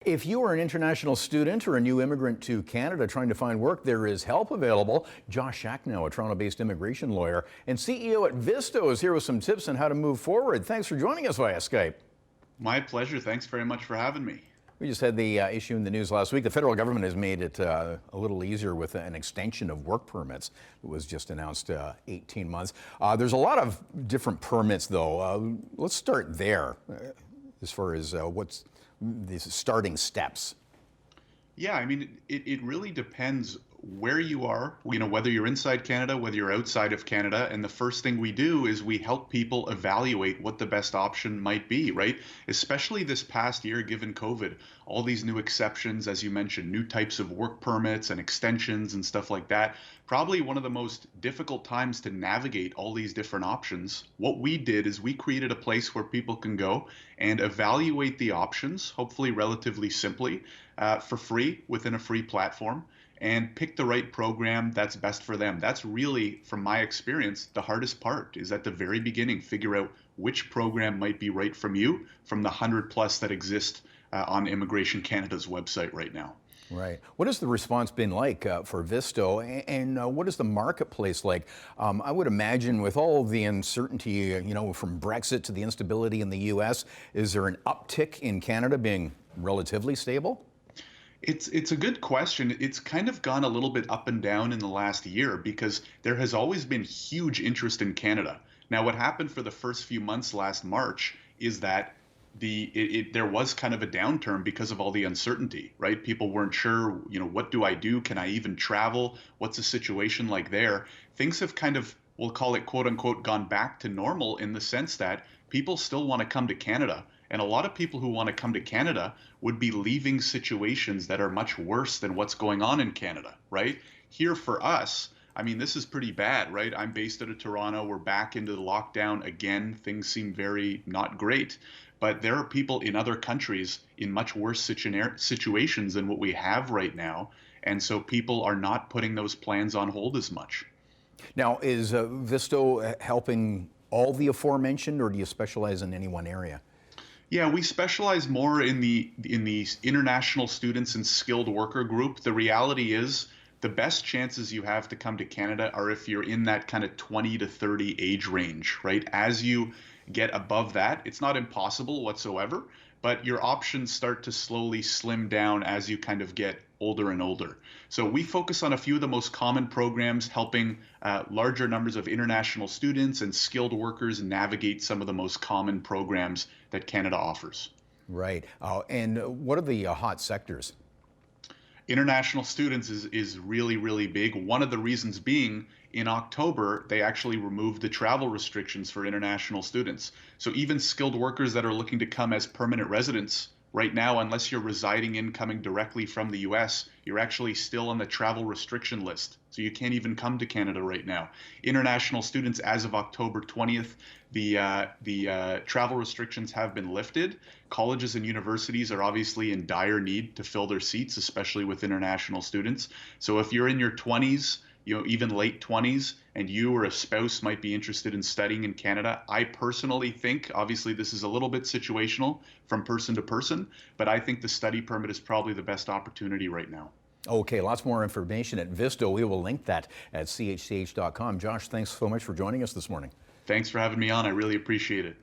If you are an international student or a new immigrant to Canada trying to find work, there is help available. Josh Schachnow, a Toronto-based immigration lawyer and CEO at Visto, is here with some tips on how to move forward. Thanks for joining us via Skype. My pleasure. Thanks very much for having me. We just had the issue in the news last week. The federal government has made it a little easier with an extension of work permits. It was just announced 18 months. There's a lot of different permits, though. Let's start there as far as what's the starting steps. Yeah, I mean, it really depends where you are, whether you're inside Canada, whether you're outside of Canada. And the first thing we do is we help people evaluate what the best option might be, right? Especially this past year, given COVID, all these new exceptions, as you mentioned, new types of work permits and extensions and stuff like that. Probably one of the most difficult times to navigate all these different options. What we did is we created a place where people can go and evaluate the options, hopefully relatively simply, for free within a free platform, and pick the right program that's best for them. That's really, from my experience, the hardest part is at the very beginning, figure out which program might be right from you from the 100 plus that exist on Immigration Canada's website right now. Right. What has the response been like for Visto, and what is the marketplace like? I would imagine with all the uncertainty, from Brexit to the instability in the U.S., is there an uptick in Canada being relatively stable? It's a good question. It's kind of gone a little bit up and down in the last year because there has always been huge interest in Canada. Now, what happened for the first few months last March is that there was kind of a downturn because of all the uncertainty, right? People weren't sure, what do I do? Can I even travel? What's the situation like there? Things have kind of, we'll call it quote unquote, gone back to normal in the sense that people still want to come to Canada. And a lot of people who want to come to Canada would be leaving situations that are much worse than what's going on in Canada, right? Here for us, I mean, this is pretty bad, right? I'm based out of Toronto. We're back into the lockdown again. Things seem very not great. But there are people in other countries in much worse situations than what we have right now. And so people are not putting those plans on hold as much. Now, is Visto helping all the aforementioned, or do you specialize in any one area? Yeah, we specialize more in the international students and skilled worker group. The reality is the best chances you have to come to Canada are if you're in that kind of 20 to 30 age range, right? As you get above that, it's not impossible whatsoever, but your options start to slowly slim down as you kind of get older and older. So we focus on a few of the most common programs, helping larger numbers of international students and skilled workers navigate some of the most common programs that Canada offers. Right. And what are the hot sectors? International students is really, really big. One of the reasons being, in October, they actually removed the travel restrictions for international students. So even skilled workers that are looking to come as permanent residents right now, unless you're coming directly from the US, you're actually still on the travel restriction list. So you can't even come to Canada right now. International students, as of October 20th, the travel restrictions have been lifted. Colleges and universities are obviously in dire need to fill their seats, especially with international students. So if you're in your 20s, even late 20s, and you or a spouse might be interested in studying in Canada, I personally think, obviously this is a little bit situational from person to person, but I think the study permit is probably the best opportunity right now. Okay, lots more information at Visto. We will link that at chch.com. Josh, thanks so much for joining us this morning. Thanks for having me on. I really appreciate it.